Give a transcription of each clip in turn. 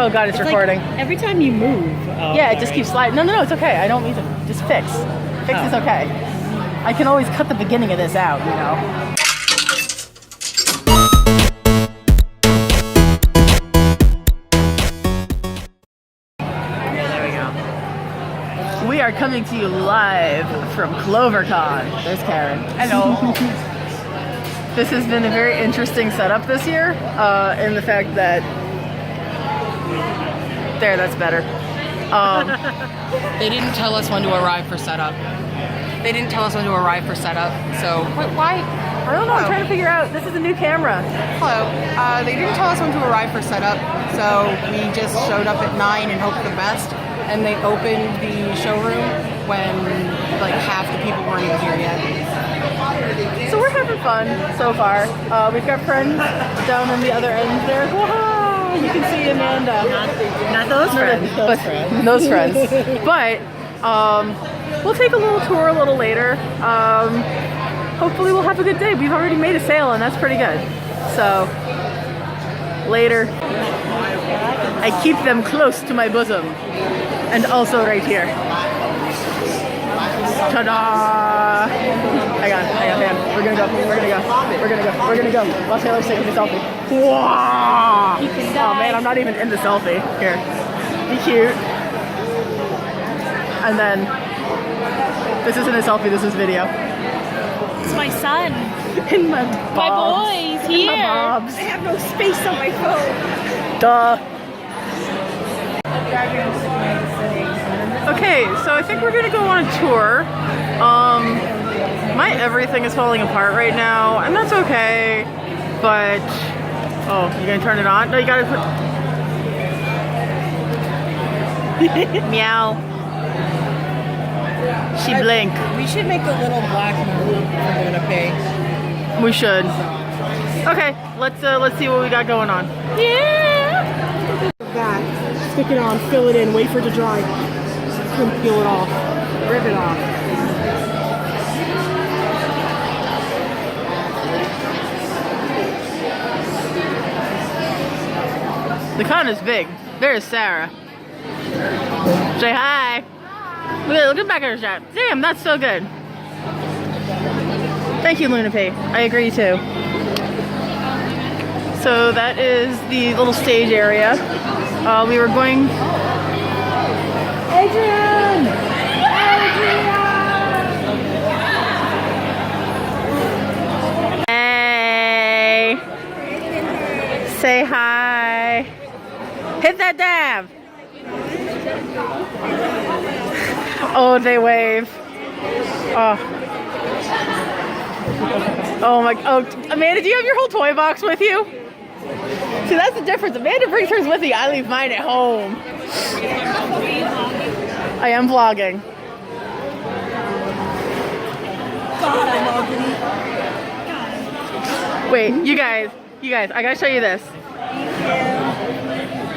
Oh god, it's recording. Like every time you move. Oh, yeah, it just keeps sliding. No, it's okay. I don't mean to. Just fix. Fix is okay. I can always cut the beginning of this out, you know. There we go. We are coming to you live from Clovercon. There's Karen. Hello. This has been a very interesting setup this year, in the fact that that's better. They didn't tell us when to arrive for setup. So why? I don't know. I'm trying to figure out. This is a new camera. Hello. They didn't tell us when to arrive for setup, so we just showed up at 9 and hoped for the best. And they opened the showroom when like half the people weren't even here yet. So we're having fun so far. We've got friends down on the other end there. Wow, you can see Amanda. Not those friends. Those friends. But we'll take a little tour a little later. Hopefully we'll have a good day. We've already made a sale and that's pretty good. So later. I keep them close to my bosom. And also right here. Ta-da! Hang on. We're gonna go. While Taylor's taking the selfie. Wow! Oh man, I'm not even in the selfie. Here. Be cute. And then, this isn't a selfie, this is video. It's my son. In my bobs. My boy's here. In my bobs. I have no space on my phone. Duh. Okay, so I think we're gonna go on a tour. My everything is falling apart right now, and that's okay. But oh, you gonna turn it on? No, you gotta put. Meow. She blinked. We should make a little black moon for Winnipeg. We should. Okay, let's see what we got going on. Yeah. That. Stick it on, fill it in, wait for it to dry. Couldn't peel it off. Rip it off. The con is big. There's Sarah. Say hi. Look back at her shot. Damn, that's so good. Thank you, Luna P. I agree too. So that is the little stage area. We were going. Adrian! Hey! Say hi. Hit that dab. Oh, they wave. Oh. Oh my. Oh, Amanda, do you have your whole toy box with you? See, that's the difference. Amanda brings hers with me. I leave mine at home. I am vlogging. Wait, you guys, I gotta show you this.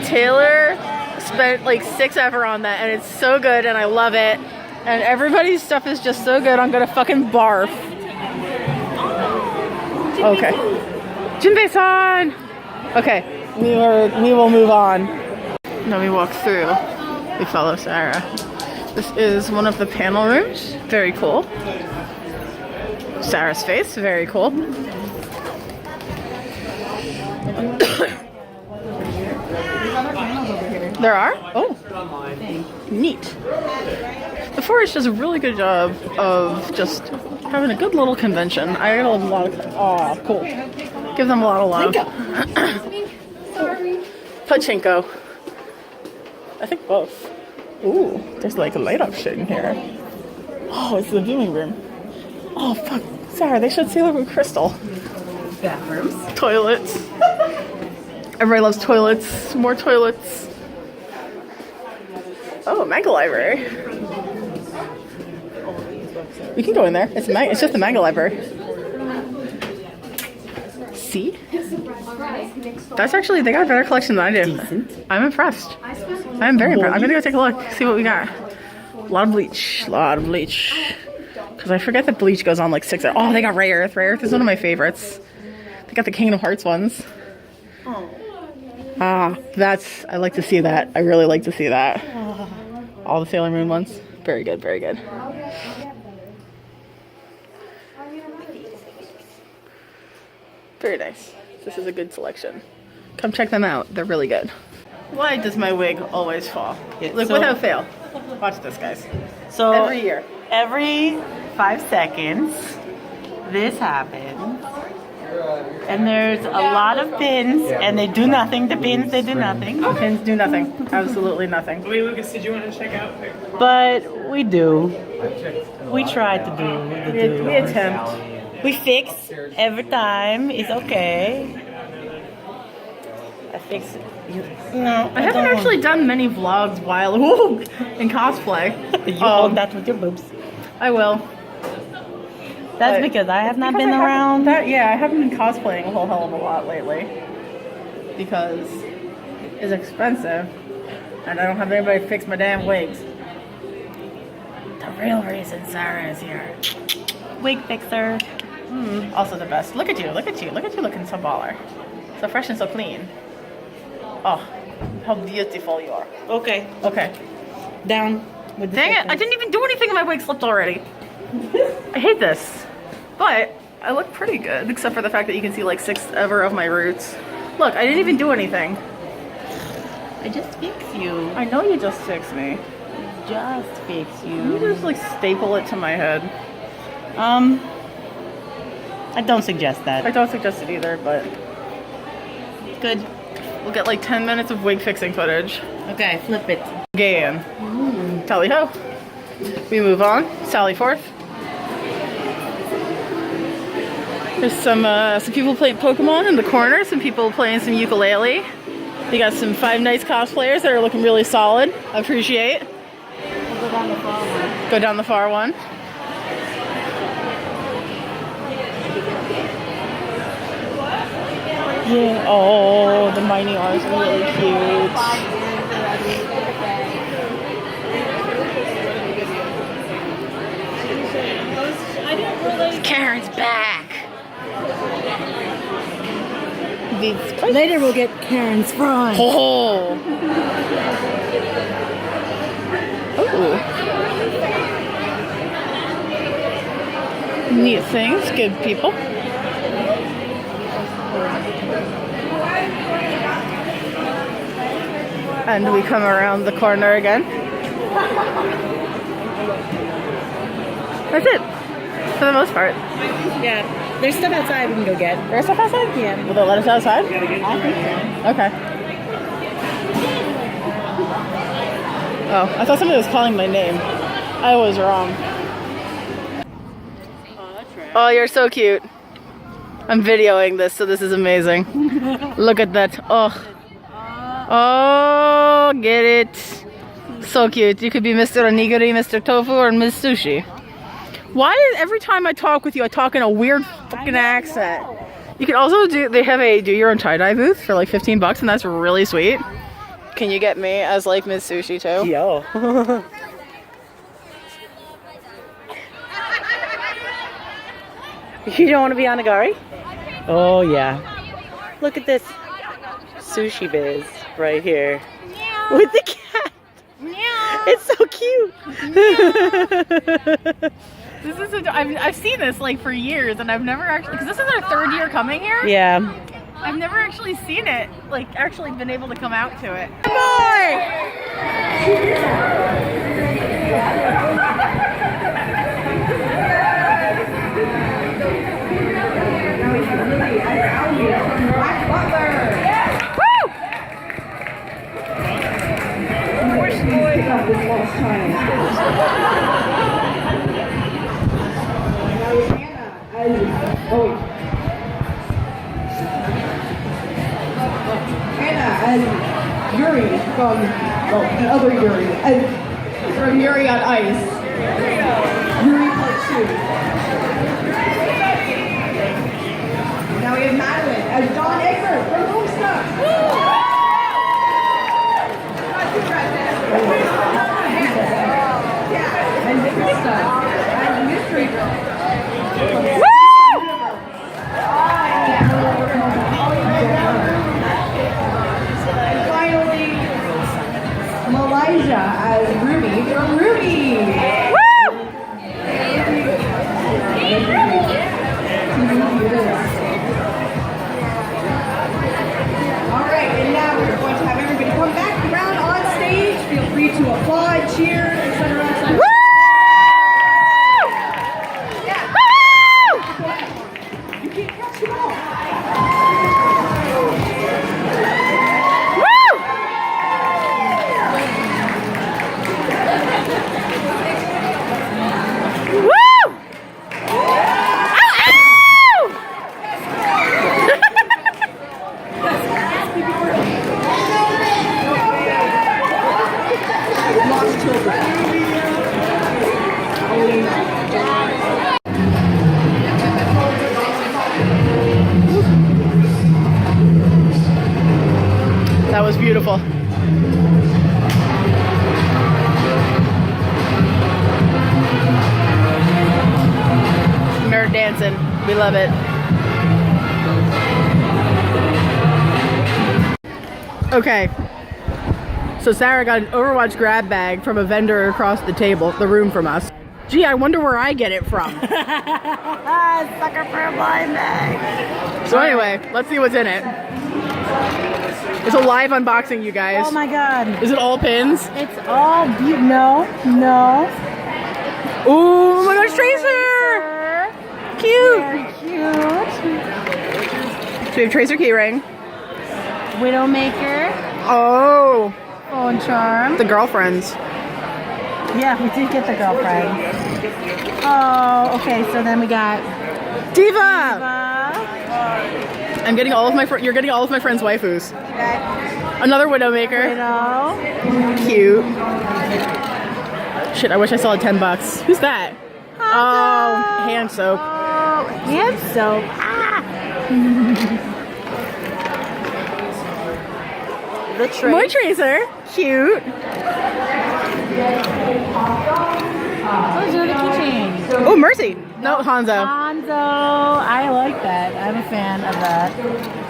Taylor spent like 6 ever on that, and it's so good, and I love it. And everybody's stuff is just so good. I'm gonna fucking barf. Okay. Jinbei-san! Okay, we will move on. Now we walk through. We follow Sarah. This is one of the panel rooms. Very cool. Sarah's face, very cool. There are? Oh, neat. The Forest does a really good job of just having a good little convention. I got a lot of, oh, cool. Give them a lot of love. Pachinko. I think both. Ooh, there's like a light up shit in here. Oh, it's the viewing room. Oh, fuck. Sarah, they should seal it with crystal. Bathrooms. Toilets. Everybody loves toilets. More toilets. Oh, manga library. We can go in there. It's just a manga library. See? That's actually, they got a better collection than I do. Decent. I'm impressed. I'm very impressed. I'm gonna go take a look, see what we got. A lot of bleach. Because I forget that bleach goes on like 6 hours. Oh, they got Ray Earth. Ray Earth is one of my favorites. They got the Kingdom Hearts ones. Oh. I like to see that. I really like to see that. All the Sailor Moon ones. Very good, very good. Very nice. This is a good selection. Come check them out. They're really good. Why does my wig always fall? Look, without fail. Watch this, guys. So Every year. every 5 seconds, this happens. And there's a lot of pins, and they do nothing. The pins, they do nothing. The pins do nothing. Absolutely nothing. Wait, Lucas, did you want to check out? But we do. We try to do the do. We attempt. We fix every time. It's okay. I fix it. No, I haven't actually done many vlogs while in cosplay. You hold that with your boobs. I will. That's But because I have not because been I haven't- around. Yeah, I haven't been cosplaying a whole hell of a lot lately because it's expensive and I don't have anybody to fix my damn wigs. The real reason Sarah is here. Wig fixer. Also the best. Look at you, look at you, look at you looking so baller. So fresh and so clean. Oh, how beautiful you are. Okay, Okay. down with the Dang it, I fixers. didn't even do anything and my wig slipped already. I hate this. But I look pretty good, except for the fact that you can see like 6 ever of my roots. Look, I didn't even do anything. I just fix you. I know you just fixed me. Just fix You you. just like staple it to my head. I don't suggest I that. don't suggest it either, but Good. we'll get like 10 minutes of wig fixing footage. Okay, flip it. Again. Tally ho. We move on. Sally forth. There's some people playing Pokemon in the corner, some people playing some ukulele. You got some Five Nights cosplayers that are looking really solid. I appreciate. Go down the far one. Go down the far one. Yeah. Oh, the Mighty R is really cute. Karen's back. Later we'll get Karen's fries. Oh. Ooh. Neat things, good people. And we come around the corner again. That's it. For the most part. Yeah, there's stuff outside we can go get. There's stuff outside? Yeah. Will they let us outside? I think so. Okay. Oh, I thought somebody was calling my name. I was wrong. Oh, you're so cute. I'm videoing this, so this is amazing. Look at that. Oh. Oh, get it. So cute. You could be Mr. Onigiri, Mr. Tofu, or Ms. Sushi. Why is every time I talk with you, I talk in a weird fucking accent? You can also they have a do your own tie-dye booth for like $15 and that's really sweet. Can you get me as like Ms. Sushi too? Yo. You don't want to be Onigiri? Oh, yeah. Look at this sushi biz right here. With the cat. It's so cute. This is I've seen this like for years and I've never actually, because this is our 3rd year coming here. Yeah. I've never actually seen it, like actually been able to come out to it. Hannah and Yuri from, well, the other Yuri, and from Yuri on Ice. Yuri Part 2. Now we have Madeline as Dawn Egbert from Homestuck. Yeah, and Mystery Stuff. And Mystery Girl. Ruby. All right, and now we're going to have everybody come back around on stage. Feel free to applaud, cheer, etc. etc. You can't catch them all. That was beautiful. Nerd dancing. We love it. Okay. So Sarah got an Overwatch grab bag from a vendor across the room from us. Gee, I wonder where I get it from. Sucker for a blind bag. So anyway, let's see what's in it. It's a live unboxing, you guys. Oh my god. Is it all pins? It's all no. Oh my gosh, Tracer! Cute! Very cute. So we have Tracer keyring. Widowmaker. Oh, Phone charm. the girlfriends. Yeah, we did get the girlfriend. Oh, okay, so then we got Diva! I'm getting all of my you're getting all of my friends' waifus. Another Widowmaker. Widow. Cute. Shit, I wish I still had $10. Who's that? Oh, hand soap. Oh, hand soap. The tray. More Tracer. Cute. Those are the keychains. Oh, Mercy. No, Hanzo. Hanzo. I like that. I'm a fan of that.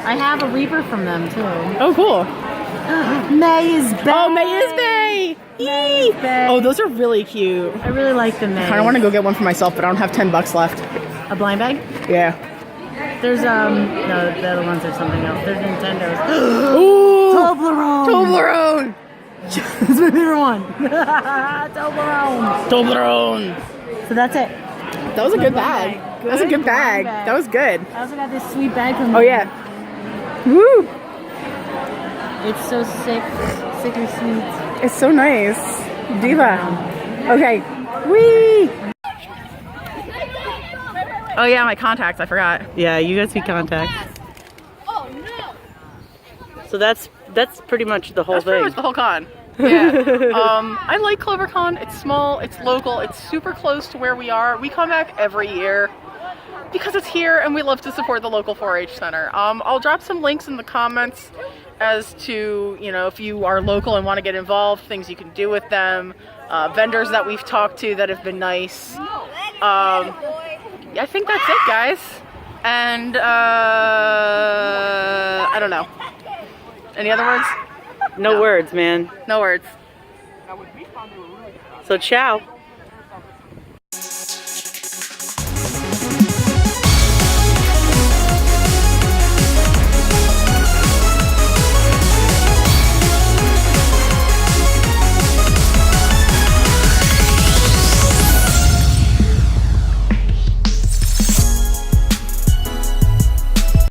I have a Reaper from them too. Oh, cool. May is Bay. Oh, May is Bay. May is Bay. Oh, those are really cute. I really like the May. I kind of want to go get one for myself, but I don't have $10 left. A blind bag? Yeah. There's no, the other ones are something else. There's Nintendo's. Ooh. Toblerone. Toblerone. That's my favorite one. Toblerone. Toblerone. So that's it. That was a good bag. That was a good bag. That was good. I also got this sweet bag from Oh, yeah. Woo. It's so sickly sweet. It's so nice. Diva. Okay. Whee! Oh yeah, my contacts, I forgot. Yeah, you guys see contacts. Oh no! So that's pretty much the whole That's thing. pretty much the whole con. Yeah. I like Clovercon. It's small, it's local, it's super close to where we are. We come back every year because it's here and we love to support the local 4-H center. I'll drop some links in the comments as to, you know, if you are local and want to get involved, things you can do with them, vendors that we've talked to that have been nice. I think that's it, guys. And I don't know. Any other words? No words, man. No words. So ciao.